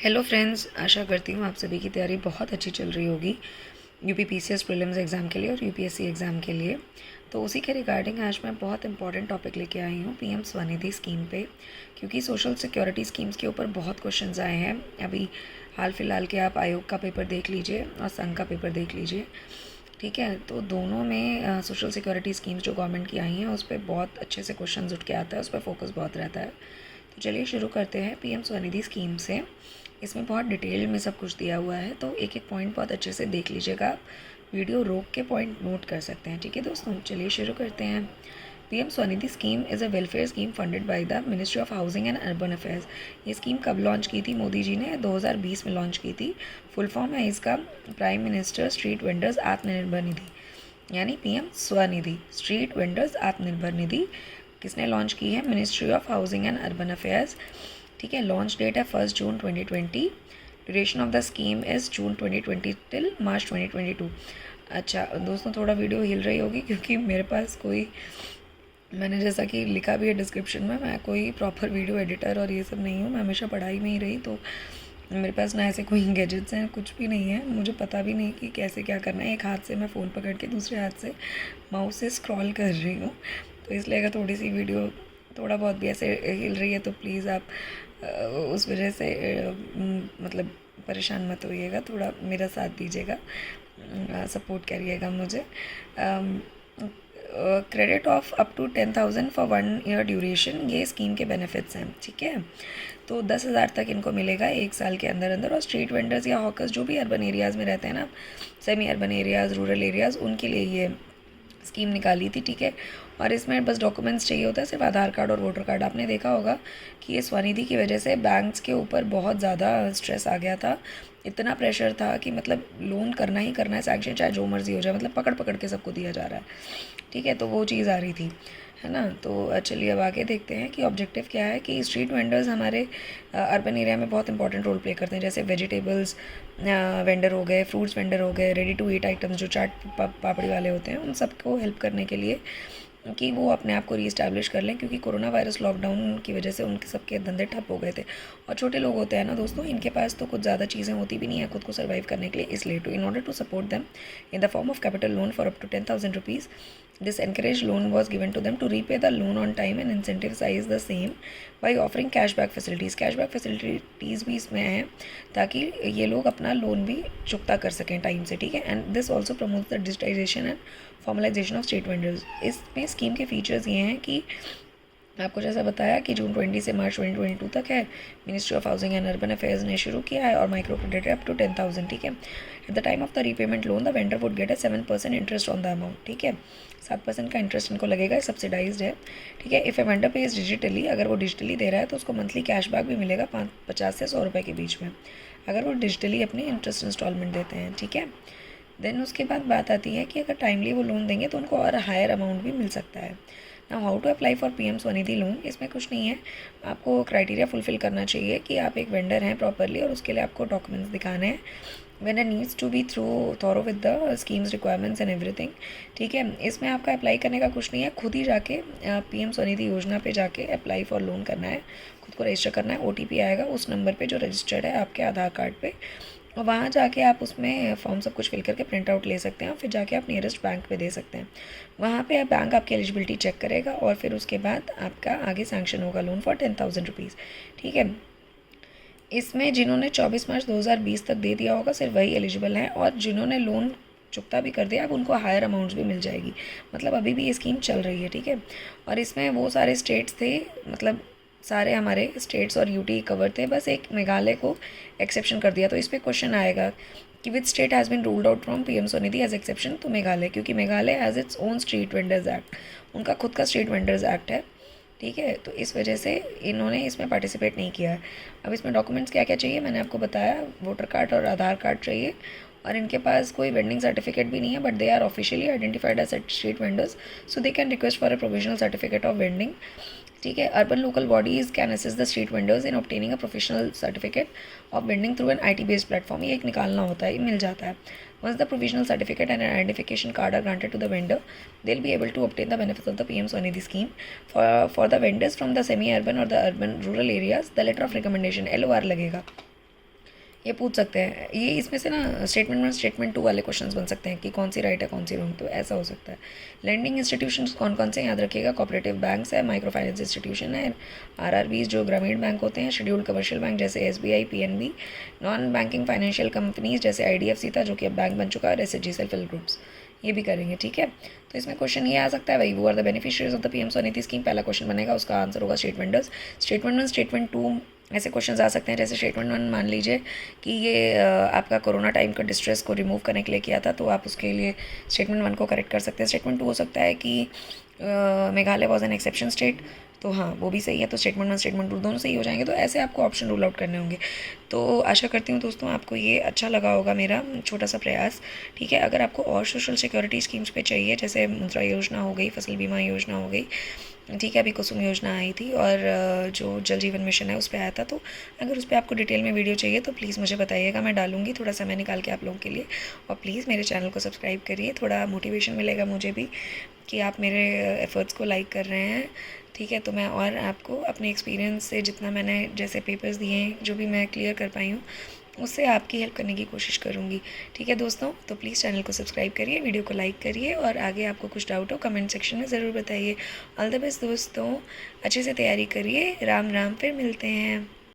Hello friends, आशा करती हूँ आप सभी की तैयारी बहुत अच्छी चल रही होगी यूपी पीसीएस प्रीलिम्स एग्ज़ाम के लिए और यूपीएससी एग्ज़ाम के लिए। तो उसी के रिगार्डिंग आज मैं बहुत इंपॉर्टेंट टॉपिक लेके आई हूँ पीएम स्वनिधि स्कीम पे, क्योंकि सोशल सिक्योरिटी स्कीम्स के ऊपर बहुत क्वेश्चंस आए हैं। अभी हाल फिलहाल के आप आयोग का पेपर देख लीजिए और संघ का पेपर देख लीजिए, ठीक है। तो दोनों में सोशल सिक्योरिटी स्कीम्स जो गवर्नमेंट की आई हैं उस पर बहुत अच्छे से क्वेश्चन उठ के आता है, उस पर फोकस बहुत रहता है। तो चलिए शुरू करते हैं पीएम स्वनिधि स्कीम से। इसमें बहुत डिटेल में सब कुछ दिया हुआ है, तो एक एक पॉइंट बहुत अच्छे से देख लीजिएगा। आप वीडियो रोक के पॉइंट नोट कर सकते हैं, ठीक है दोस्तों। चलिए शुरू करते हैं। PM Svanidhi scheme is a welfare scheme funded by the ministry of housing and urban affairs. ये स्कीम कब लॉन्च की थी? मोदी जी ने 2020 में लॉन्च की थी। फुल फॉर्म है इसका prime minister street vendors Atmanirbhar Nidhi, यानी PM Svanidhi street vendors Atmanirbhar Nidhi. किसने लॉन्च की है? Ministry of housing and urban affairs, ठीक है। लॉन्च डेट है 1 जून 2020। Duration of the scheme is June 2020 till March 2022। अच्छा दोस्तों, थोड़ा वीडियो हिल रही होगी क्योंकि मेरे पास कोई, मैंने जैसा कि लिखा भी है डिस्क्रिप्शन में, मैं कोई प्रॉपर वीडियो एडिटर और ये सब नहीं हूँ। मैं हमेशा पढ़ाई में ही रही, तो मेरे पास ना ऐसे कोई गैजेट्स हैं, कुछ भी नहीं है। मुझे पता भी नहीं कि कैसे क्या करना है। एक हाथ से मैं फ़ोन पकड़ के दूसरे हाथ से माउस से स्क्रॉल कर रही हूँ, तो इसलिए अगर थोड़ी सी वीडियो थोड़ा बहुत भी ऐसे हिल रही है तो प्लीज़ आप उस वजह से मतलब परेशान मत होइएगा, थोड़ा मेरा साथ दीजिएगा, सपोर्ट करिएगा मुझे। Credit of up to 10,000 for 1 year duration, ये स्कीम के बेनिफिट्स हैं, ठीक है। तो 10,000 तक इनको मिलेगा 1 साल के अंदर अंदर। और स्ट्रीट वेंडर्स या हॉकर्स जो भी अर्बन एरियाज़ में रहते हैं ना, semi urban areas, rural areas, उनके लिए ये स्कीम निकाली थी, ठीक है। और इसमें बस डॉक्यूमेंट्स चाहिए होता है, सिर्फ आधार कार्ड और वोटर कार्ड। आपने देखा होगा कि ये स्वनिधि की वजह से बैंक्स के ऊपर बहुत ज़्यादा स्ट्रेस आ गया था, इतना प्रेशर था कि मतलब लोन करना ही करना है, सैंक्शन चाहे जो मर्जी हो जाए, मतलब पकड़ पकड़ के सबको दिया जा रहा है, ठीक है। तो वो चीज़ आ रही थी, है ना। तो चलिए अब आगे देखते हैं कि ऑब्जेक्टिव क्या है। कि स्ट्रीट वेंडर्स हमारे अर्बन एरिया में बहुत इंपॉर्टेंट रोल प्ले करते हैं, जैसे वेजिटेबल्स वेंडर हो गए, फ्रूट्स वेंडर हो गए, रेडी टू ईट आइटम्स जो चाट पापड़ी वाले होते हैं, उन सबको हेल्प करने के लिए कि वो अपने आप को रीस्टैब्लिश कर लें, क्योंकि कोरोना वायरस लॉकडाउन की वजह से उनके सबके धंधे ठप हो गए थे। और छोटे लोग होते हैं ना दोस्तों, इनके पास तो कुछ ज़्यादा चीज़ें होती भी नहीं है खुद को सर्वाइव करने के लिए, इसलिए to in order to support them in the form of capital loan for up to 10,000 rupees, this encouraged loan was given to them to repay the loan on time and incentivize the same by offering cashback facilities. Cashback facilities भी इसमें हैं ताकि ये लोग अपना loan भी चुकता कर सकें टाइम से, ठीक है। And this also promotes the digitisation and formalisation of street vendors. इसमें स्कीम के फीचर्स ये हैं कि आपको जैसा बताया कि जून 20 से मार्च 2022 तक है, ministry of housing and urban affairs ने शुरू किया है, और माइक्रो क्रेडिट है अप टू 10,000, ठीक है। At the time of the repayment loan the vendor would get 7% interest on the amount, ठीक है। 7% का इंटरेस्ट इनको लगेगा, सब्सिडाइज्ड है, ठीक है। If a vendor page digitally, अगर वो डिजिटली दे रहा है तो उसको मंथली कैशबैक भी मिलेगा 50 से 100 रुपये के बीच में, अगर वो डिजिटली अपनी इंटरेस्ट इंस्टॉलमेंट देते हैं, ठीक है। देन उसके बाद बात आती है कि अगर टाइमली वो लोन देंगे तो उनको और हायर अमाउंट भी मिल सकता है। Now how to apply for PM Svanidhi loan. इसमें कुछ नहीं है, आपको क्राइटेरिया फुलफिल करना चाहिए कि आप एक वेंडर हैं प्रॉपरली, और उसके लिए आपको डॉक्यूमेंट्स दिखाने हैं। Vendor needs to be thorough with the schemes requirements and everything, ठीक है। इसमें आपका अप्लाई करने का कुछ नहीं है, खुद ही जाके पीएम स्वनिधि योजना पे जाके अप्लाई फॉर लोन करना है, खुद को रजिस्टर करना है। ओटीपी आएगा उस नंबर पे जो रजिस्टर्ड है आपके आधार कार्ड पे, और वहाँ जाके आप उसमें फॉर्म सब कुछ फिल करके प्रिंट आउट ले सकते हैं, और फिर जाके आप नियरेस्ट बैंक पे दे सकते हैं। वहाँ पे बैंक आपकी एलिजिबिलिटी चेक करेगा, और फिर उसके बाद आपका आगे सैंक्शन होगा लोन फॉर 10,000 रुपीज़, ठीक है। इसमें जिन्होंने 24 मार्च 2020 तक दे दिया होगा सिर्फ वही एलिजिबल हैं, और जिन्होंने लोन चुकता भी कर दिया अब उनको हायर अमाउंट्स भी मिल जाएगी। मतलब अभी भी ये स्कीम चल रही है, ठीक है। और इसमें वो सारे स्टेट्स थे, मतलब सारे हमारे स्टेट्स और यूटी कवर थे, बस एक मेघालय को एक्सेप्शन कर दिया। तो इस पर क्वेश्चन आएगा कि which state has been ruled out from PM Svanidhi as exception. तो मेघालय, क्योंकि Meghalaya has its own street vendors act, उनका खुद का स्ट्रीट वेंडर्स एक्ट है, ठीक है। तो इस वजह से इन्होंने इसमें पार्टिसिपेट नहीं किया है। अब इसमें डॉक्यूमेंट्स क्या क्या चाहिए मैंने आपको बताया, वोटर कार्ड और आधार कार्ड चाहिए, और इनके पास कोई वेंडिंग सर्टिफिकेट भी नहीं है, but they are officially identified as street vendors, so they can request for a provisional certificate of vending, ठीक है। Urban local bodies can assist the street vendors in obtaining a professional certificate of vending through an IT based platform. ये एक निकालना होता है, ये मिल जाता है। Once the provisional certificate and identification card are granted to the vendor, they will be able to obtain the benefits of the PM Swanidhi scheme. For the vendors from the semi-urban or the urban rural areas, the letter of recommendation LOR लगेगा, ये पूछ सकते हैं। ये इसमें से ना statement 1 statement 2 वाले क्वेश्चंस बन सकते हैं कि कौन सी राइट है कौन सी रॉन्ग, तो ऐसा हो सकता है। लैंडिंग इंस्टीट्यूशंस कौन कौन से याद रखिएगा, कोऑपरेटिव बैंक्स है, माइक्रो फाइनेंस इंस्टीट्यूशन है, आरआरबीज जो ग्रामीण बैंक होते हैं, शेड्यूल्ड कमर्शियल बैंक जैसे SBI PNB, non banking financial companies जैसे आईडीएफसी था जो कि अब बैंक बन चुका है, और एसएचजी सेल्फ हेल्प ग्रुप्स। ये भी करेंगे, ठीक है। तो इसमें क्वेश्चन ये आ सकता है भाई, वो are the beneficiaries of the PM Svanidhi scheme, पहला क्वेश्चन बनेगा, उसका आंसर होगा स्टेट वेंडर्स। स्टेटमेंट 1 स्टेटमेंट 2 ऐसे क्वेश्चन आ सकते हैं, जैसे स्टेटमेंट 1 मान लीजिए कि ये आपका कोरोना टाइम का डिस्ट्रेस को रिमूव करने के लिए किया था, तो आप उसके लिए स्टेटमेंट 1 को करेक्ट कर सकते हैं। स्टेटमेंट 2 हो सकता है कि Meghalaya was an exception state, तो हाँ वो भी सही है, तो स्टेटमेंट 1 स्टेटमेंट 2 दोनों सही हो जाएंगे। तो ऐसे आपको ऑप्शन रूल आउट करने होंगे। तो आशा करती हूँ दोस्तों आपको ये अच्छा लगा होगा मेरा छोटा सा प्रयास, ठीक है। अगर आपको और सोशल सिक्योरिटी स्कीम्स पे चाहिए, जैसे मुद्रा योजना हो गई, फसल बीमा योजना हो गई, ठीक है, अभी कुसुम योजना आई थी, और जो जल जीवन मिशन है उस पर आया था, तो अगर उस पर आपको डिटेल में वीडियो चाहिए तो प्लीज़ मुझे बताइएगा, मैं डालूंगी थोड़ा समय निकाल के आप लोगों के लिए। और प्लीज़ मेरे चैनल को सब्सक्राइब करिए, थोड़ा मोटिवेशन मिलेगा मुझे भी कि आप मेरे एफ़र्ट्स को लाइक कर रहे हैं, ठीक है। तो मैं और आपको अपने एक्सपीरियंस से जितना मैंने जैसे पेपर्स दिए हैं, जो भी मैं क्लियर कर पाई हूँ, उससे आपकी हेल्प करने की कोशिश करूँगी, ठीक है दोस्तों। तो प्लीज़ चैनल को सब्सक्राइब करिए, वीडियो को लाइक करिए, और आगे आपको कुछ डाउट हो कमेंट सेक्शन में ज़रूर बताइए। ऑल द बेस्ट दोस्तों, अच्छे से तैयारी करिए। राम राम, फिर मिलते हैं।